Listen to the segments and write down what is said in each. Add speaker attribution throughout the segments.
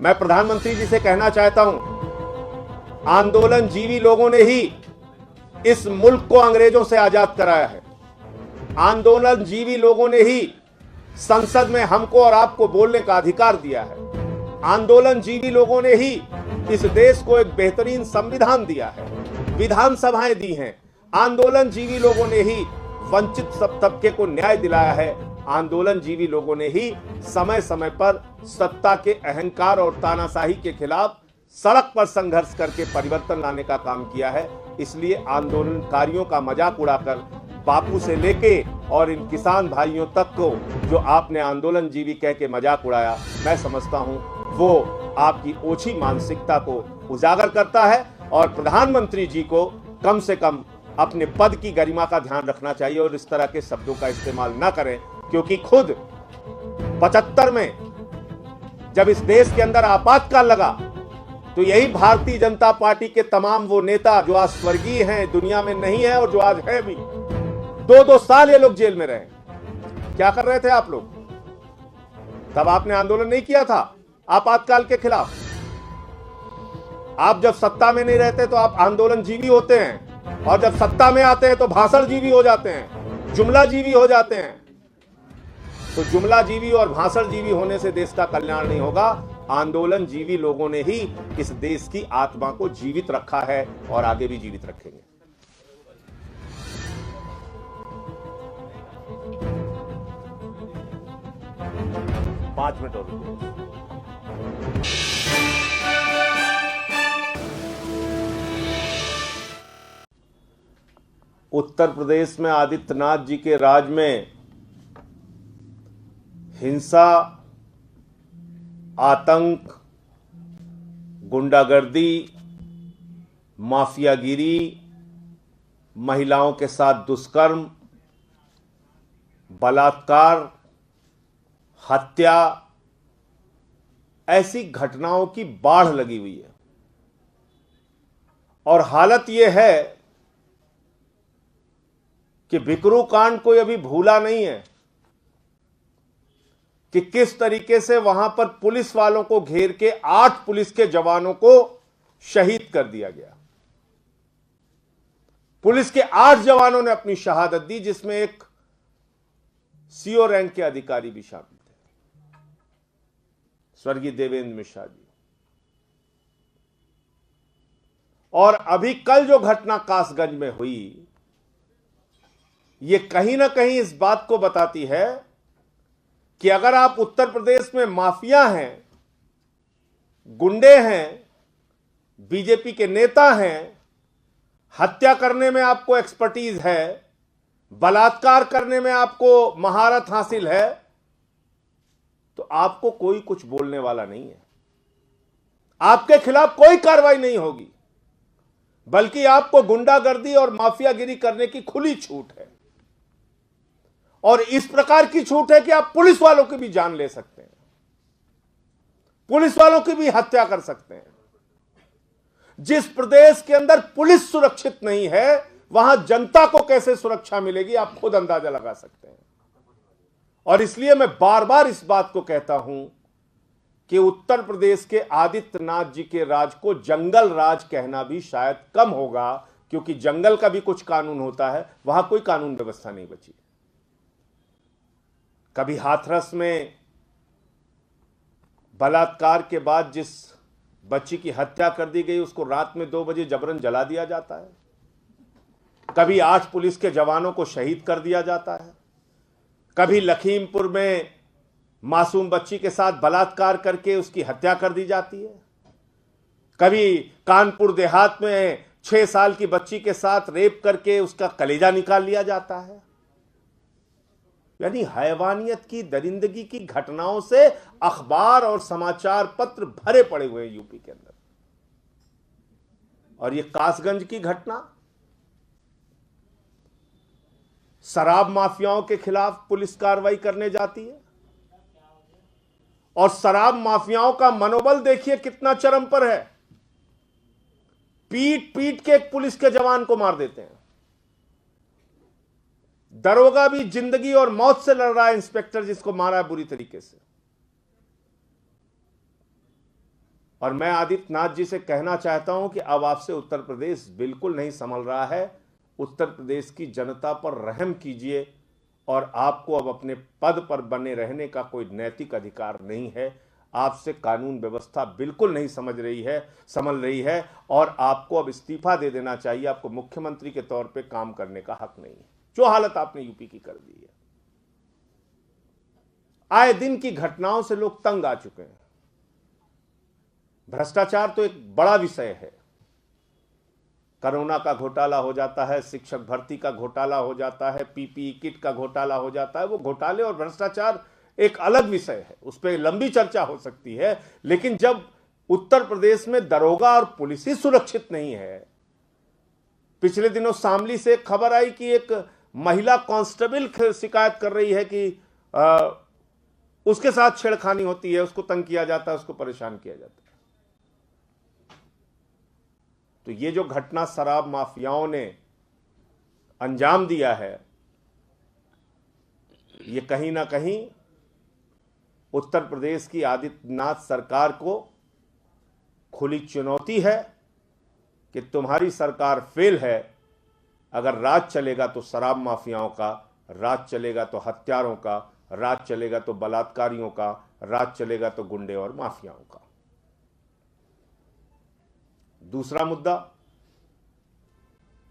Speaker 1: मैं प्रधानमंत्री जी से कहना चाहता हूं, आंदोलन जीवी लोगों ने ही इस मुल्क को अंग्रेजों से आजाद कराया है। आंदोलन जीवी लोगों ने ही संसद में हमको और आपको बोलने का अधिकार दिया है। आंदोलन जीवी लोगों ने ही इस देश को एक बेहतरीन संविधान दिया है, विधानसभाएं दी हैं। आंदोलन जीवी लोगों ने ही वंचित सब तबके को न्याय दिलाया है। आंदोलन जीवी लोगों ने ही समय समय पर सत्ता के अहंकार और तानाशाही के खिलाफ सड़क पर संघर्ष करके परिवर्तन लाने का काम किया है। इसलिए आंदोलनकारियों का मजाक उड़ाकर बापू से लेके और इन किसान भाइयों तक को जो आपने आंदोलन जीवी कह के मजाक उड़ाया, मैं समझता हूं वो आपकी ओछी मानसिकता को उजागर करता है। और प्रधानमंत्री जी को कम से कम अपने पद की गरिमा का ध्यान रखना चाहिए और इस तरह के शब्दों का इस्तेमाल न करें, क्योंकि खुद 75 में जब इस देश के अंदर आपातकाल लगा तो यही भारतीय जनता पार्टी के तमाम वो नेता जो आज स्वर्गीय हैं, दुनिया में नहीं है और जो आज है भी, 2-2 साल ये लोग जेल में रहे। क्या कर रहे थे आप लोग? तब आपने आंदोलन नहीं किया था आपातकाल के खिलाफ। आप जब सत्ता में नहीं रहते तो आप आंदोलन जीवी होते हैं, और जब सत्ता में आते हैं तो भाषण जीवी हो जाते हैं, जुमला जीवी हो जाते हैं। तो जुमला जीवी और भाषण जीवी होने से देश का कल्याण नहीं होगा। आंदोलन जीवी लोगों ने ही इस देश की आत्मा को जीवित रखा है और आगे भी जीवित रखेंगे। पांच मिनट और उत्तर प्रदेश में आदित्यनाथ जी के राज में हिंसा, आतंक, गुंडागर्दी, माफियागिरी, महिलाओं के साथ दुष्कर्म, बलात्कार, हत्या, ऐसी घटनाओं की बाढ़ लगी हुई है। और हालत यह है कि बिकरू कांड कोई अभी भूला नहीं है कि किस तरीके से वहां पर पुलिस वालों को घेर के 8 पुलिस के जवानों को शहीद कर दिया गया। पुलिस के 8 जवानों ने अपनी शहादत दी, जिसमें एक सीओ रैंक के अधिकारी भी शामिल थे, स्वर्गीय देवेंद्र मिश्रा जी। और अभी कल जो घटना कासगंज में हुई, यह कहीं ना कहीं इस बात को बताती है कि अगर आप उत्तर प्रदेश में माफिया हैं, गुंडे हैं, बीजेपी के नेता हैं, हत्या करने में आपको एक्सपर्टीज है, बलात्कार करने में आपको महारत हासिल है, तो आपको कोई कुछ बोलने वाला नहीं है। आपके खिलाफ कोई कार्रवाई नहीं होगी, बल्कि आपको गुंडागर्दी और माफियागिरी करने की खुली छूट है। और इस प्रकार की छूट है कि आप पुलिस वालों की भी जान ले सकते हैं, पुलिस वालों की भी हत्या कर सकते हैं। जिस प्रदेश के अंदर पुलिस सुरक्षित नहीं है, वहां जनता को कैसे सुरक्षा मिलेगी, आप खुद अंदाजा लगा सकते हैं। और इसलिए मैं बार बार इस बात को कहता हूं कि उत्तर प्रदेश के आदित्यनाथ जी के राज को जंगल राज कहना भी शायद कम होगा, क्योंकि जंगल का भी कुछ कानून होता है, वहां कोई कानून व्यवस्था नहीं बची। कभी हाथरस में बलात्कार के बाद जिस बच्ची की हत्या कर दी गई, उसको रात में 2 बजे जबरन जला दिया जाता है। कभी 8 पुलिस के जवानों को शहीद कर दिया जाता है। कभी लखीमपुर में मासूम बच्ची के साथ बलात्कार करके उसकी हत्या कर दी जाती है। कभी कानपुर देहात में 6 साल की बच्ची के साथ रेप करके उसका कलेजा निकाल लिया जाता है। यानी हैवानियत की, दरिंदगी की घटनाओं से अखबार और समाचार पत्र भरे पड़े हुए हैं यूपी के अंदर। और ये कासगंज की घटना, शराब माफियाओं के खिलाफ पुलिस कार्रवाई करने जाती है, और शराब माफियाओं का मनोबल देखिए कितना चरम पर है। पीट पीट के एक पुलिस के जवान को मार देते हैं। दरोगा भी जिंदगी और मौत से लड़ रहा है, इंस्पेक्टर जिसको मारा है बुरी तरीके से। और मैं आदित्यनाथ जी से कहना चाहता हूं कि अब आपसे उत्तर प्रदेश बिल्कुल नहीं संभल रहा है। उत्तर प्रदेश की जनता पर रहम कीजिए और आपको अब अपने पद पर बने रहने का कोई नैतिक अधिकार नहीं है। आपसे कानून व्यवस्था बिल्कुल नहीं संभल रही है और आपको अब इस्तीफा दे देना चाहिए। आपको मुख्यमंत्री के तौर पे काम करने का हक नहीं है। जो हालत आपने यूपी की कर दी है, आए दिन की घटनाओं से लोग तंग आ चुके हैं। भ्रष्टाचार तो एक बड़ा विषय है। कोरोना का घोटाला हो जाता है, शिक्षक भर्ती का घोटाला हो जाता है, पीपीई किट का घोटाला हो जाता है। वो घोटाले और भ्रष्टाचार एक अलग विषय है, उस पर लंबी चर्चा हो सकती है। लेकिन जब उत्तर प्रदेश में दरोगा और पुलिस ही सुरक्षित नहीं है, पिछले दिनों शामली से एक खबर आई कि एक महिला कांस्टेबल शिकायत कर रही है कि उसके साथ छेड़खानी होती है, उसको तंग किया जाता है, उसको परेशान किया जाता है। तो ये जो घटना शराब माफियाओं ने अंजाम दिया है, ये कहीं ना कहीं उत्तर प्रदेश की आदित्यनाथ सरकार को खुली चुनौती है कि तुम्हारी सरकार फेल है। अगर राज चलेगा तो शराब माफियाओं का, राज चलेगा तो हत्यारों का, राज चलेगा तो बलात्कारियों का, राज चलेगा तो गुंडे और माफियाओं का। दूसरा मुद्दा,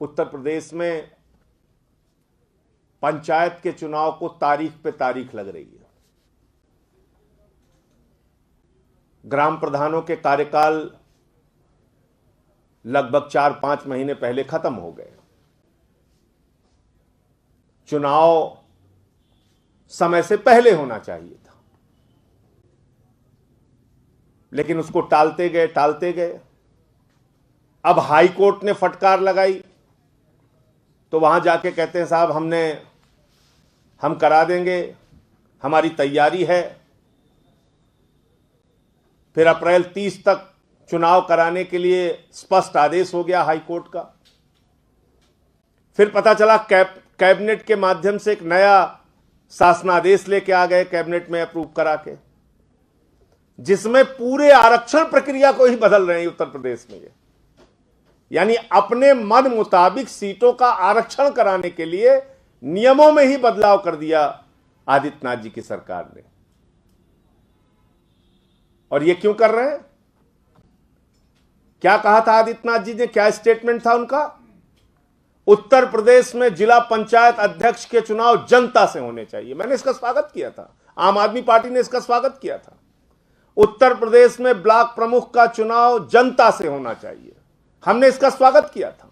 Speaker 1: उत्तर प्रदेश में पंचायत के चुनाव को तारीख पे तारीख लग रही है। ग्राम प्रधानों के कार्यकाल लगभग 4-5 महीने पहले खत्म हो गए। चुनाव समय से पहले होना चाहिए था, लेकिन उसको टालते गए। अब हाई कोर्ट ने फटकार लगाई तो वहां जाके कहते हैं साहब हम करा देंगे, हमारी तैयारी है। फिर अप्रैल 30 तक चुनाव कराने के लिए स्पष्ट आदेश हो गया हाई कोर्ट का। फिर पता चला कैबिनेट के माध्यम से एक नया शासनादेश लेके आ गए, कैबिनेट में अप्रूव करा के, जिसमें पूरे आरक्षण प्रक्रिया को ही बदल रहे हैं उत्तर प्रदेश में। ये यानी अपने मन मुताबिक सीटों का आरक्षण कराने के लिए नियमों में ही बदलाव कर दिया आदित्यनाथ जी की सरकार ने। और ये क्यों कर रहे हैं? क्या कहा था आदित्यनाथ जी ने, क्या स्टेटमेंट था उनका? उत्तर प्रदेश में जिला पंचायत अध्यक्ष के चुनाव जनता से होने चाहिए। मैंने इसका स्वागत किया था, आम आदमी पार्टी ने इसका स्वागत किया था। उत्तर प्रदेश में ब्लॉक प्रमुख का चुनाव जनता से होना चाहिए, हमने इसका स्वागत किया था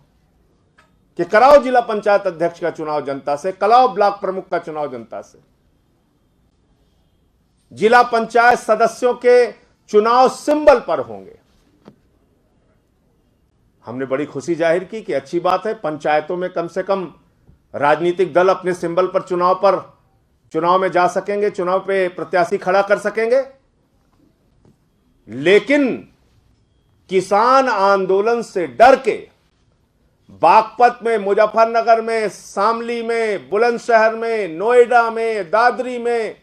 Speaker 1: कि कराओ जिला पंचायत अध्यक्ष का चुनाव जनता से, कराओ ब्लॉक प्रमुख का चुनाव जनता से। जिला पंचायत सदस्यों के चुनाव सिंबल पर होंगे। हमने बड़ी खुशी जाहिर की कि अच्छी बात है, पंचायतों में कम से कम राजनीतिक दल अपने सिंबल पर चुनाव में जा सकेंगे, चुनाव पे प्रत्याशी खड़ा कर सकेंगे। लेकिन किसान आंदोलन से डर के बागपत में, मुजफ्फरनगर में, शामली में, बुलंदशहर में, नोएडा में, दादरी में,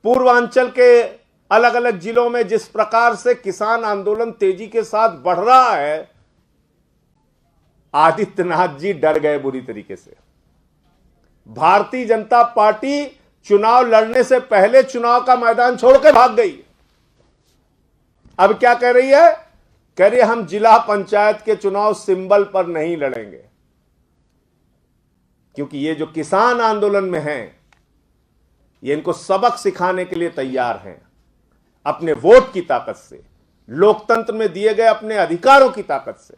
Speaker 1: पूर्वांचल के अलग अलग जिलों में जिस प्रकार से किसान आंदोलन तेजी के साथ बढ़ रहा है, आदित्यनाथ जी डर गए बुरी तरीके से। भारतीय जनता पार्टी चुनाव लड़ने से पहले चुनाव का मैदान छोड़कर भाग गई। अब क्या कह रही है? कह रही है हम जिला पंचायत के चुनाव सिंबल पर नहीं लड़ेंगे, क्योंकि ये जो किसान आंदोलन में हैं, ये इनको सबक सिखाने के लिए तैयार हैं, अपने वोट की ताकत से, लोकतंत्र में दिए गए अपने अधिकारों की ताकत से।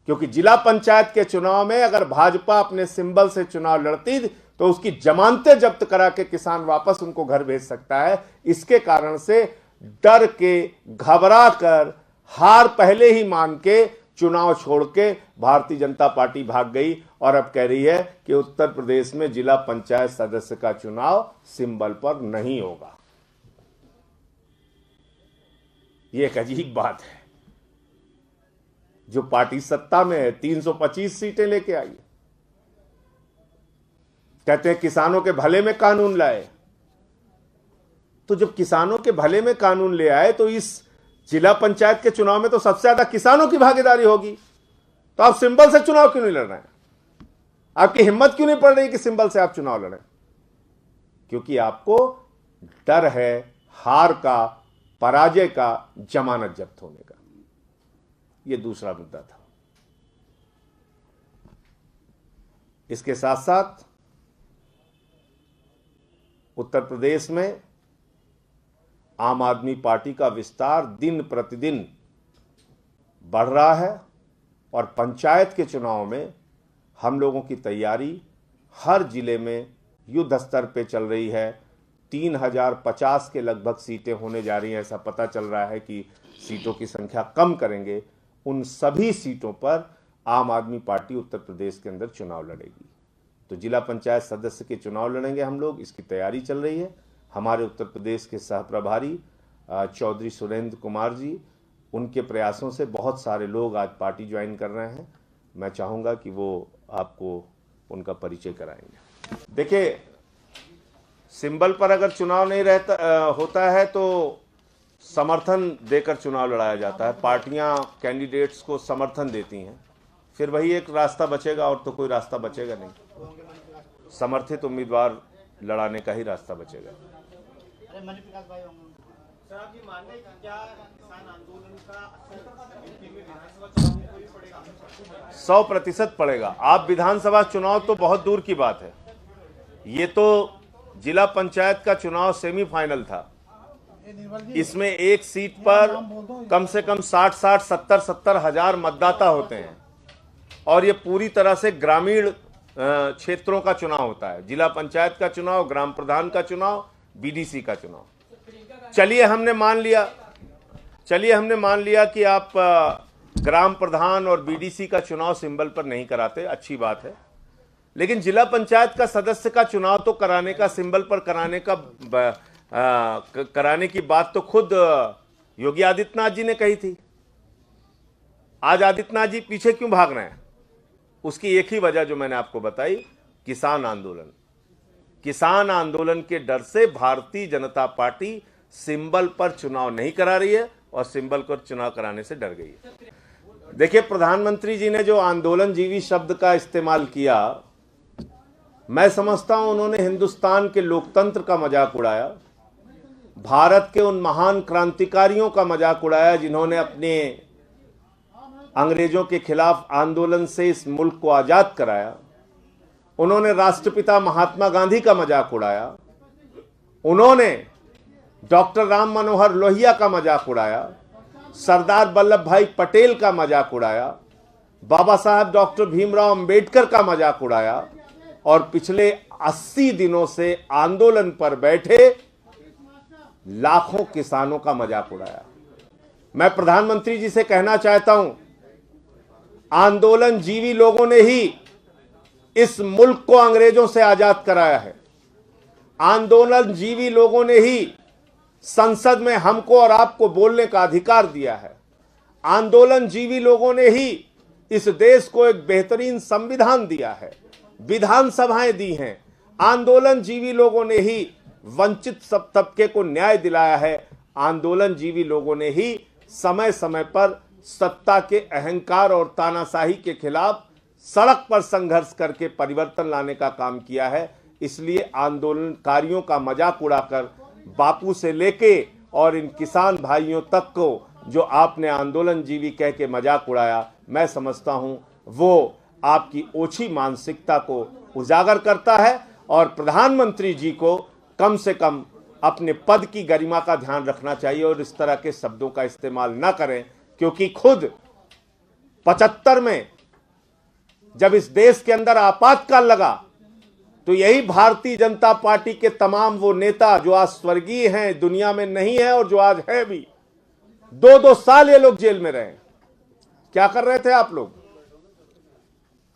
Speaker 1: क्योंकि जिला पंचायत के चुनाव में अगर भाजपा अपने सिंबल से चुनाव लड़ती तो उसकी जमानतें जब्त करा के किसान वापस उनको घर भेज सकता है। इसके कारण से डर के, घबरा कर, हार पहले ही मान के चुनाव छोड़ के भारतीय जनता पार्टी भाग गई और अब कह रही है कि उत्तर प्रदेश में जिला पंचायत सदस्य का चुनाव सिंबल पर नहीं होगा। यह एक अजीब बात है। जो पार्टी सत्ता में है 325 सीटें लेके आई, कहते हैं किसानों के भले में कानून लाए, तो जब किसानों के भले में कानून ले आए तो इस जिला पंचायत के चुनाव में तो सबसे ज्यादा किसानों की भागीदारी होगी, तो आप सिंबल से चुनाव क्यों नहीं लड़ रहे हैं? आपकी हिम्मत क्यों नहीं पड़ रही कि सिंबल से आप चुनाव लड़ें? क्योंकि आपको डर है हार का, पराजय का, जमानत जब्त होने का। यह दूसरा मुद्दा था। इसके साथ साथ उत्तर प्रदेश में आम आदमी पार्टी का विस्तार दिन प्रतिदिन बढ़ रहा है और पंचायत के चुनाव में हम लोगों की तैयारी हर जिले में युद्ध स्तर पे चल रही है। 3050 के लगभग सीटें होने जा रही हैं। ऐसा पता चल रहा है कि सीटों की संख्या कम करेंगे। उन सभी सीटों पर आम आदमी पार्टी उत्तर प्रदेश के अंदर चुनाव लड़ेगी। तो जिला पंचायत सदस्य के चुनाव लड़ेंगे हम लोग, इसकी तैयारी चल रही है। हमारे उत्तर प्रदेश के सह प्रभारी चौधरी सुरेंद्र कुमार जी, उनके प्रयासों से बहुत सारे लोग आज पार्टी ज्वाइन कर रहे हैं। मैं चाहूँगा कि वो आपको उनका परिचय कराएंगे। देखिए, सिंबल पर अगर चुनाव नहीं होता है तो समर्थन देकर चुनाव लड़ाया जाता है। पार्टियां कैंडिडेट्स को समर्थन देती हैं, फिर वही एक रास्ता बचेगा और तो कोई रास्ता बचेगा नहीं। समर्थित उम्मीदवार लड़ाने का ही रास्ता बचेगा। 100% पड़ेगा। आप विधानसभा चुनाव तो बहुत दूर की बात है, ये तो जिला पंचायत का चुनाव सेमीफाइनल था। इसमें एक सीट पर कम से कम 60 70 हजार मतदाता होते हैं और ये पूरी तरह से ग्रामीण क्षेत्रों का चुनाव होता है। जिला पंचायत का चुनाव, ग्राम प्रधान का चुनाव, बीडीसी का चुनाव। चलिए हमने मान लिया कि आप ग्राम प्रधान और बीडीसी का चुनाव सिंबल पर नहीं कराते, अच्छी बात है। लेकिन जिला पंचायत का सदस्य का चुनाव तो कराने का, सिंबल पर कराने की बात तो खुद योगी आदित्यनाथ जी ने कही थी। आज आदित्यनाथ जी पीछे क्यों भाग रहे हैं? उसकी एक ही वजह जो मैंने आपको बताई, किसान आंदोलन। किसान आंदोलन के डर से भारतीय जनता पार्टी सिंबल पर चुनाव नहीं करा रही है और सिंबल पर चुनाव कराने से डर गई है। देखिए, प्रधानमंत्री जी ने जो आंदोलन जीवी शब्द का इस्तेमाल किया, मैं समझता हूं उन्होंने हिंदुस्तान के लोकतंत्र का मजाक उड़ाया, भारत के उन महान क्रांतिकारियों का मजाक उड़ाया जिन्होंने अपने अंग्रेजों के खिलाफ आंदोलन से इस मुल्क को आजाद कराया। उन्होंने राष्ट्रपिता महात्मा गांधी का मजाक उड़ाया, उन्होंने डॉक्टर राम मनोहर लोहिया का मजाक उड़ाया, सरदार वल्लभ भाई पटेल का मजाक उड़ाया, बाबा साहब डॉक्टर भीमराव अंबेडकर का मजाक उड़ाया और पिछले 80 दिनों से आंदोलन पर बैठे लाखों किसानों का मजाक उड़ाया। मैं प्रधानमंत्री जी से कहना चाहता हूं, आंदोलन जीवी लोगों ने ही इस मुल्क को अंग्रेजों से आजाद कराया है। आंदोलन जीवी लोगों ने ही संसद में हमको और आपको बोलने का अधिकार दिया है। आंदोलन जीवी लोगों ने ही इस देश को एक बेहतरीन संविधान दिया है, विधानसभाएं दी हैं। आंदोलन जीवी लोगों ने ही वंचित सब तबके को न्याय दिलाया है। आंदोलन जीवी लोगों ने ही समय समय पर सत्ता के अहंकार और तानाशाही के खिलाफ सड़क पर संघर्ष करके परिवर्तन लाने का काम किया है। इसलिए आंदोलनकारियों का मजाक उड़ाकर बापू से लेके और इन किसान भाइयों तक को जो आपने आंदोलन जीवी कह के मजाक उड़ाया, मैं समझता हूं वो आपकी ओछी मानसिकता को उजागर करता है और प्रधानमंत्री जी को कम से कम अपने पद की गरिमा का ध्यान रखना चाहिए और इस तरह के शब्दों का इस्तेमाल ना करें, क्योंकि खुद 75 में जब इस देश के अंदर आपातकाल लगा तो यही भारतीय जनता पार्टी के तमाम वो नेता जो आज स्वर्गीय हैं, दुनिया में नहीं है और जो आज है भी, 2-2 साल ये लोग जेल में रहे। क्या कर रहे थे आप लोग?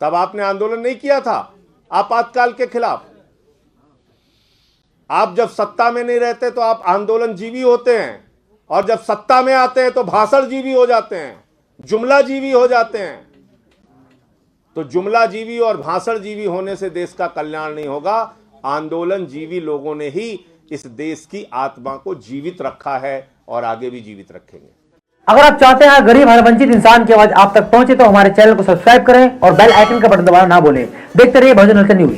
Speaker 1: तब आपने आंदोलन नहीं किया था आपातकाल के खिलाफ। आप जब सत्ता में नहीं रहते तो आप आंदोलन जीवी होते हैं और जब सत्ता में आते हैं तो भाषण जीवी हो जाते हैं, जुमला जीवी हो जाते हैं। तो जुमला जीवी और भाषण जीवी होने से देश का कल्याण नहीं होगा। आंदोलन जीवी लोगों ने ही इस देश की आत्मा को जीवित रखा है और आगे भी जीवित रखेंगे।
Speaker 2: अगर आप चाहते हैं गरीब हर वंचित इंसान की आवाज आप तक पहुंचे तो हमारे चैनल को सब्सक्राइब करें और बेल आइकन का बटन दबाना ना भूलें। देखते रहिए बहुजन हलचल न्यूज।